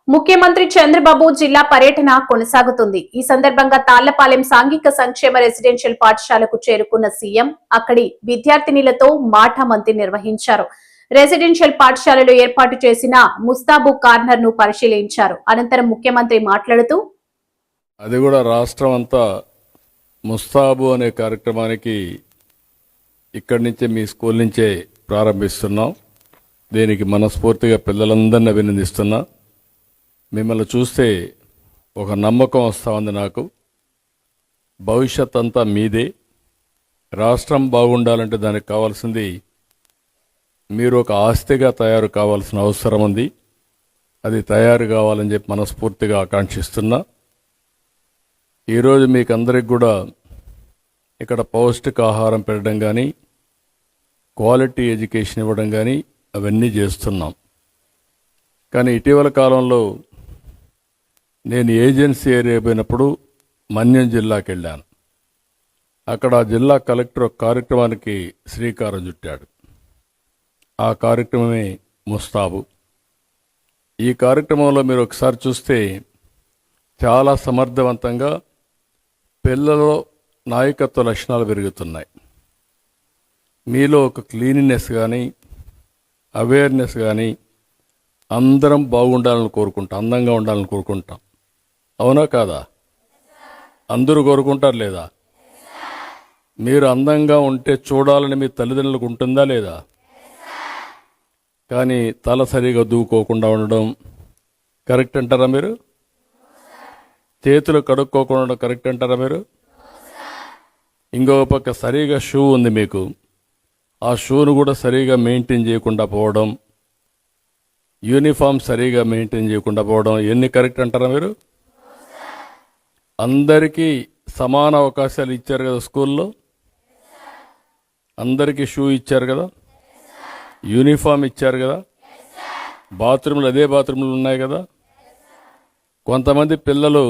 ముఖ్యమంత్రి చంద్రబాబు జిల్లా పర్యటన కొనసాగుతుంది. ఈ సందర్భంగా తాళ్లపాలెం సాంఘిక సంక్షేమ రెసిడెన్షియల్ పాఠశాలకు చేరుకున్న సీఎం అక్కడి విద్యార్థినిలతో మాటమంతి నిర్వహించారు. రెసిడెన్షియల్ పాఠశాలలో ఏర్పాటు చేసిన ముస్తాబు కార్నర్ ను పరిశీలించారు. అనంతరం ముఖ్యమంత్రి మాట్లాడుతూ, అది కూడా రాష్ట్రం అంతా ముస్తాబు అనే కార్యక్రమానికి ఇక్కడి నుంచే మీ స్కూల్ నుంచే ప్రారంభిస్తున్నాం. దీనికి మనస్ఫూర్తిగా పిల్లలందరినీ అభినందిస్తున్నా. మిమ్మల్ని చూస్తే ఒక నమ్మకం వస్తూ ఉంది నాకు. భవిష్యత్ అంతా మీదే. రాష్ట్రం బాగుండాలంటే దానికి కావాల్సింది మీరు ఒక ఆస్తిగా తయారు కావాల్సిన అవసరం ఉంది. అది తయారు కావాలని చెప్పి మనస్ఫూర్తిగా ఆకాంక్షిస్తున్నా. ఈరోజు మీకు అందరికి కూడా ఇక్కడ పౌష్టికాహారం పెట్టడం కానీ, క్వాలిటీ ఎడ్యుకేషన్ ఇవ్వడం కానీ అవన్నీ చేస్తున్నాం. కానీ ఇటీవల కాలంలో నేను ఏజెన్సీ ఏరియా పోయినప్పుడు మన్యం జిల్లాకి వెళ్ళాను. అక్కడ జిల్లా కలెక్టర్ ఒక కార్యక్రమానికి శ్రీకారం చుట్టాడు. ఆ కార్యక్రమమే ముస్తాబు. ఈ కార్యక్రమంలో మీరు ఒకసారి చూస్తే చాలా సమర్థవంతంగా పిల్లలలో నాయకత్వ లక్షణాలు పెరుగుతున్నాయి. మీలో ఒక క్లీనినెస్ కానీ, అవేర్నెస్ కానీ, అందరం బాగుండాలని కోరుకుంటాం, అందంగా ఉండాలని కోరుకుంటాం. అవునా కాదా? అందరూ కోరుకుంటారు లేదా? మీరు అందంగా ఉంటే చూడాలని మీ తల్లిదండ్రులకు ఉంటుందా లేదా? కానీ తల సరిగా దూకోకుండా ఉండడం కరెక్ట్ అంటారా మీరు? చేతులు కడుక్కోకుండా ఉండడం కరెక్ట్ అంటారా మీరు? ఇంకో పక్క సరిగా షూ ఉంది మీకు, ఆ షూను కూడా సరిగా మెయింటైన్ చేయకుండా పోవడం, యూనిఫామ్ సరిగా మెయింటైన్ చేయకుండా పోవడం, ఎన్ని కరెక్ట్ అంటారా మీరు? అందరికీ సమాన అవకాశాలు ఇచ్చారు కదా స్కూల్లో? అందరికీ షూ ఇచ్చారు కదా, యూనిఫామ్ ఇచ్చారు కదా, బాత్రూమ్లు అదే బాత్రూమ్లు ఉన్నాయి కదా. కొంతమంది పిల్లలు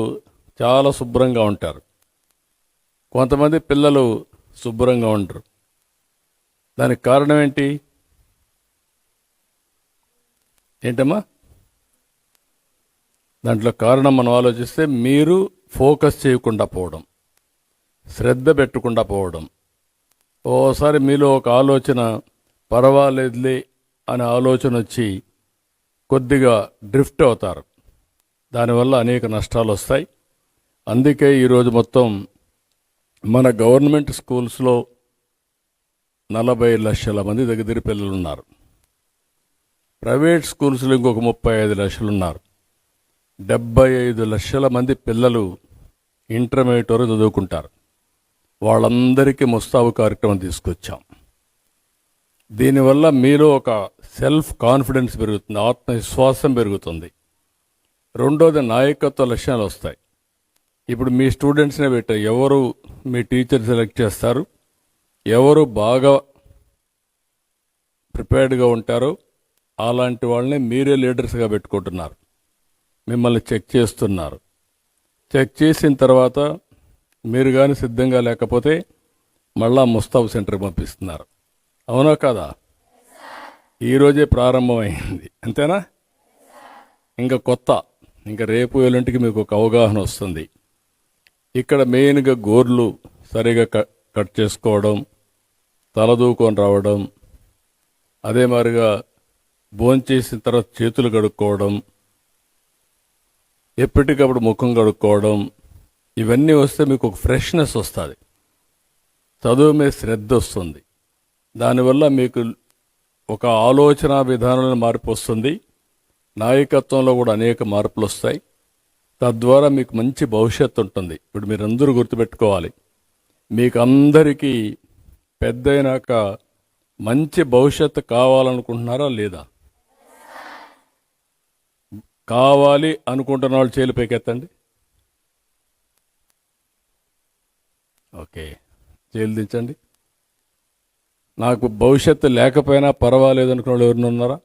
చాలా శుభ్రంగా ఉంటారు, కొంతమంది పిల్లలు శుభ్రంగా ఉండరు. దానికి కారణం ఏంటమ్మా? దాంట్లో కారణం మనం ఆలోచిస్తే మీరు ఫోకస్ చేయకుండా పోవడం, శ్రద్ధ పెట్టకుండా పోవడం. ఓసారి మీలో ఒక ఆలోచన పర్వాలేదులే అనే ఆలోచన వచ్చి కొద్దిగా డ్రిఫ్ట్ అవుతారు. దానివల్ల అనేక నష్టాలు వస్తాయి. అందుకే ఈరోజు మొత్తం మన గవర్నమెంట్ స్కూల్స్లో 40 లక్షల మంది దగ్గర పిల్లలు ఉన్నారు. ప్రైవేట్ స్కూల్స్లో ఇంకొక 35 లక్షలు ఉన్నారు. 75 లక్షల మంది పిల్లలు ఇంటర్మీడియట్ వరకు చదువుకుంటారు. వాళ్ళందరికీ ముస్తాబు కార్యక్రమం తీసుకొచ్చాం. దీనివల్ల మీలో ఒక సెల్ఫ్ కాన్ఫిడెన్స్ పెరుగుతుంది, ఆత్మవిశ్వాసం పెరుగుతుంది. రెండోది నాయకత్వ లక్షణాలు వస్తాయి. ఇప్పుడు మీ స్టూడెంట్స్నే పెట్టారు, ఎవరు మీ టీచర్ సెలెక్ట్ చేస్తారు, ఎవరు బాగా ప్రిపేర్డ్గా ఉంటారో అలాంటి వాళ్ళని మీరే లీడర్స్గా పెట్టుకుంటున్నారు. మిమ్మల్ని చెక్ చేస్తున్నారు. చెక్ చేసిన తర్వాత మీరు కానీ సిద్ధంగా లేకపోతే మళ్ళా ముస్తాబు సెంటర్కి పంపిస్తున్నారు. అవునా కాదా? ఈరోజే ప్రారంభమైంది, అంతేనా? ఇంకా రేపు ఎల్లుంటికి మీకు ఒక అవగాహన వస్తుంది. ఇక్కడ మెయిన్గా గోర్లు సరిగా కట్ చేసుకోవడం, తలదూకొని రావడం, అదే మాదిరిగా భోంచేసిన తర్వాత చేతులు కడుక్కోవడం, ఎప్పటికప్పుడు ముఖం కడుక్కోవడం, ఇవన్నీ వస్తే మీకు ఒక ఫ్రెష్నెస్ వస్తుంది, చదువు మీద శ్రద్ధ వస్తుంది. దానివల్ల మీకు ఒక ఆలోచన విధానంలో మార్పు వస్తుంది. నాయకత్వంలో కూడా అనేక మార్పులు వస్తాయి. తద్వారా మీకు మంచి భవిష్యత్తు ఉంటుంది. ఇప్పుడు మీరందరూ గుర్తుపెట్టుకోవాలి, మీకు అందరికీ పెద్దయినాక మంచి భవిష్యత్తు కావాలనుకుంటున్నారా లేదా? కావాలి అనుకుంటున్న వాళ్ళు చేతులు పైకెత్తండి. ఓకే, చేతులు దించండి. నాకు భవిష్యత్తు లేకపోయినా పర్వాలేదు అనుకున్న వాళ్ళు ఎవరిని ఉన్నారా?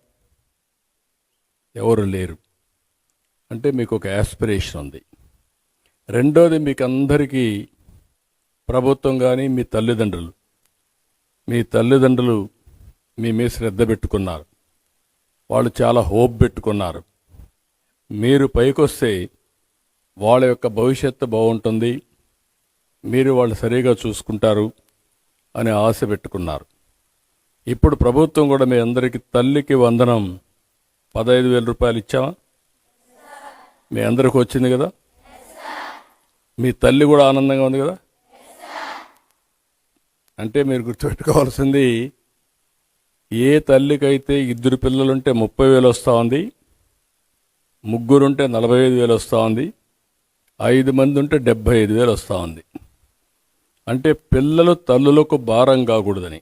ఎవరు లేరు. అంటే మీకు ఒక యాస్పిరేషన్ ఉంది. రెండోది, మీకు అందరికీ ప్రభుత్వం కానీ మీ తల్లిదండ్రులు మీ మీద శ్రద్ధ పెట్టుకున్నారు. వాళ్ళు చాలా హోప్ పెట్టుకున్నారు. మీరు పైకొస్తే వాళ్ళ యొక్క భవిష్యత్తు బాగుంటుంది, మీరు వాళ్ళు సరిగా చూసుకుంటారు అనే ఆశ పెట్టుకున్నారు. ఇప్పుడు ప్రభుత్వం కూడా మీ అందరికీ తల్లికి వందనం 15,000 రూపాయలు ఇచ్చామా? మీ అందరికి వచ్చింది కదా? మీ తల్లి కూడా ఆనందంగా ఉంది కదా? అంటే మీరు గుర్తుపెట్టుకోవాల్సింది, ఏ తల్లికైతే 2 పిల్లలుంటే 30,000 వస్తూ ఉంది, 3 ఉంటే 45,000 వస్తూ ఉంది, 5 మంది ఉంటే 75,000 వస్తూ ఉంది. అంటే పిల్లలు తల్లులకు భారం కాకూడదని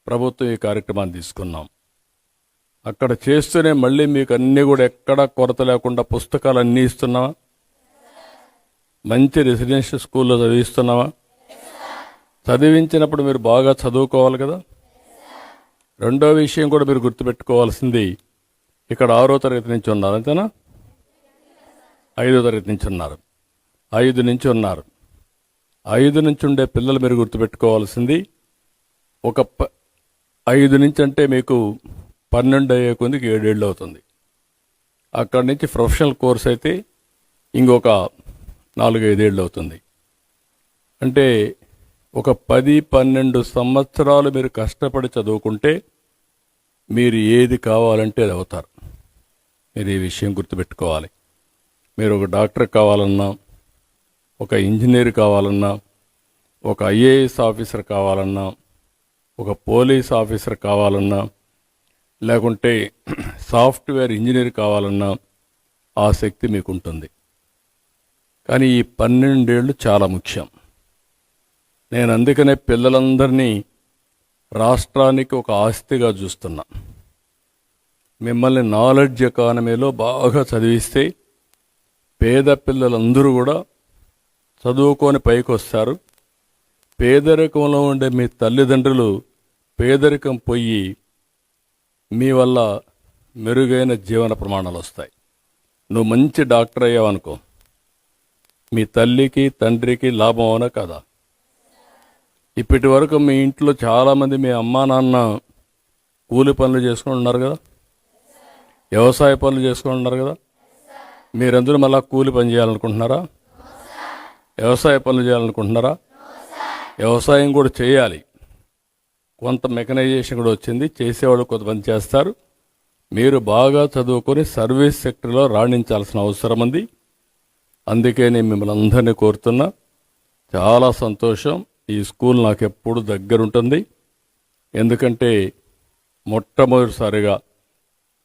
ప్రభుత్వం ఈ కార్యక్రమాన్ని తీసుకున్నాం. అక్కడ చేస్తూనే మళ్ళీ మీకు అన్నీ కూడా ఎక్కడా కొరత లేకుండా పుస్తకాలు అన్నీ ఇస్తున్నావా? మంచి రెసిడెన్షియల్ స్కూల్లో చదివిస్తున్నావా? చదివించినప్పుడు మీరు బాగా చదువుకోవాలి కదా. రెండో విషయం కూడా మీరు గుర్తుపెట్టుకోవాల్సింది, ఇక్కడ 6వ తరగతి నుంచి ఉన్నారు అంతేనా? 5వ తరగతి నుంచి ఉన్నారు, 5 నుంచి ఉన్నారు. 5 నుంచి ఉండే పిల్లలు మీరు గుర్తుపెట్టుకోవాల్సింది, ఒక 5 నుంచి అంటే మీకు 12 అయ్యే కొద్దికి 7 ఏళ్ళు అవుతుంది. అక్కడి నుంచి ప్రొఫెషనల్ కోర్స్ అయితే ఇంకొక 4-5 ఏళ్ళు అవుతుంది. అంటే ఒక 10-12 సంవత్సరాలు మీరు కష్టపడి చదువుకుంటే మీరు ఏది కావాలంటే అది అవుతారు. మీరు ఈ విషయం గుర్తుపెట్టుకోవాలి. మీరు ఒక డాక్టర్ కావాలన్నా, ఒక ఇంజనీర్ కావాలన్నా, ఒక ఐఏఎస్ ఆఫీసర్ కావాలన్నా, ఒక పోలీస్ ఆఫీసర్ కావాలన్నా, లేకుంటే సాఫ్ట్వేర్ ఇంజనీర్ కావాలన్నా ఆ శక్తి మీకు ఉంటుంది. కానీ ఈ 12 ఏళ్ళు చాలా ముఖ్యం. నేను అందుకనే పిల్లలందరినీ రాష్ట్రానికి ఒక ఆస్తిగా చూస్తున్నా. మిమ్మల్ని నాలెడ్జ్ ఎకానమీలో బాగా చదివిస్తే పేద పిల్లలందరూ కూడా చదువుకొని పైకి వస్తారు. పేదరికంలో ఉండే మీ తల్లిదండ్రులు పేదరికం పోయి మీ వల్ల మెరుగైన జీవన ప్రమాణాలు వస్తాయి. నువ్వు మంచి డాక్టర్ అయ్యావనుకో, మీ తల్లికి తండ్రికి లాభం అవునా కదా? ఇప్పటి వరకు మీ ఇంట్లో చాలామంది మీ అమ్మా నాన్న కూలి పనులు చేసుకుని ఉన్నారు కదా, వ్యవసాయ పనులు చేసుకుని ఉన్నారు కదా. మీరందరూ మళ్ళా కూలి పని చేయాలనుకుంటున్నారా? వ్యవసాయ పనులు చేయాలనుకుంటున్నారా? వ్యవసాయం కూడా చేయాలి. కొంత మెకనైజేషన్ కూడా వచ్చింది, చేసేవాళ్ళు కొంతమంది చేస్తారు. మీరు బాగా చదువుకొని సర్వీస్ సెక్టర్లో రాణించాల్సిన అవసరం ఉంది. అందుకే నేను మిమ్మల్ని అందరినీ కోరుతున్నా. చాలా సంతోషం. ఈ స్కూల్ నాకు ఎప్పుడు దగ్గరుంటుంది. ఎందుకంటే మొట్టమొదటిసారిగా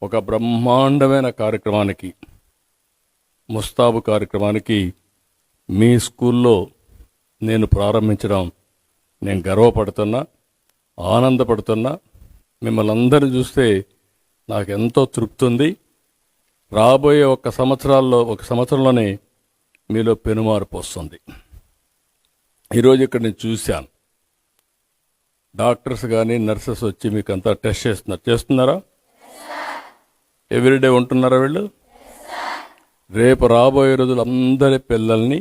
ఒక బ్రహ్మాండమైన కార్యక్రమానికి, ముస్తాబు కార్యక్రమానికి మీ స్కూల్లో నేను ప్రారంభించడం నేను గర్వపడుతున్నా, ఆనందపడుతున్నా. మిమ్మల్ని అందరిని చూస్తే నాకు ఎంతో తృప్తి ఉంది. రాబోయే ఒక సంవత్సరంలోనే మీలో పెనుమార్పు వస్తుంది. ఈరోజు ఇక్కడ నేను చూశాను, డాక్టర్స్ కానీ నర్సెస్ వచ్చి మీకు అంతా టెస్ట్ చేస్తున్నారా? ఎవ్రీడే ఉంటున్నారా వీళ్ళు? రేపు రాబోయే రోజులు అందరి పిల్లల్ని,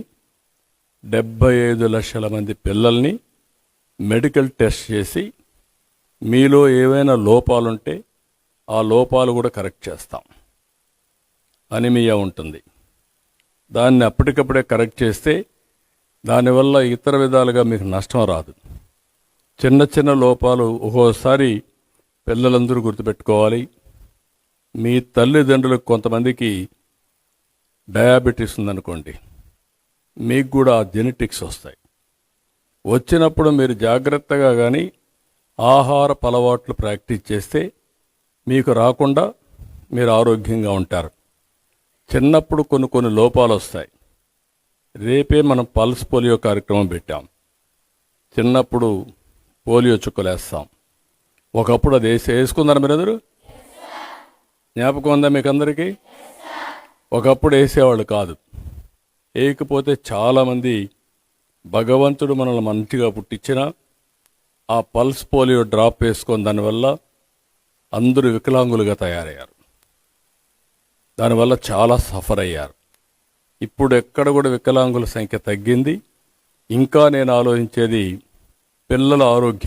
75 లక్షల మంది పిల్లల్ని మెడికల్ టెస్ట్ చేసి మీలో ఏవైనా లోపాలుంటే ఆ లోపాలు కూడా కరెక్ట్ చేస్తాం. అనిమియా ఉంటుంది, దాన్ని అప్పటికప్పుడే కరెక్ట్ చేస్తే దానివల్ల ఇతర విధాలుగా మీకు నష్టం రాదు. చిన్న చిన్న లోపాలు ఒక్కోసారి పిల్లలందరూ గుర్తుపెట్టుకోవాలి. మీ తల్లిదండ్రులకు కొంతమందికి డయాబెటీస్ ఉందనుకోండి, మీకు కూడా జెనెటిక్స్ వస్తాయి. వచ్చినప్పుడు మీరు జాగ్రత్తగా కానీ ఆహారపు అలవాట్లు ప్రాక్టీస్ చేస్తే మీకు రాకుండా మీరు ఆరోగ్యంగా ఉంటారు. చిన్నప్పుడు కొన్ని లోపాలు వస్తాయి. రేపే మనం పల్స్ పోలియో కార్యక్రమం పెట్టాం. చిన్నప్పుడు పోలియో చుక్కలు వేస్తాం. ఒకప్పుడు అది వేసుకున్నారు మీరందరూ? జ్ఞాపకం ఉందా మీకు అందరికీ? ఒకప్పుడు వేసేవాళ్ళు కాదు. వేయకపోతే చాలామంది భగవంతుడు మనల్ని మంచిగా పుట్టించిన ఆ పల్స్ పోలియో డ్రాప్ వేసుకొని దానివల్ల అందరూ వికలాంగులుగా తయారయ్యారు. దానివల్ల చాలా సఫర్ అయ్యారు. ఇప్పుడు ఎక్కడ కూడా వికలాంగుల సంఖ్య తగ్గింది. ఇంకా నేను ఆలోచించేది పిల్లల ఆరోగ్యం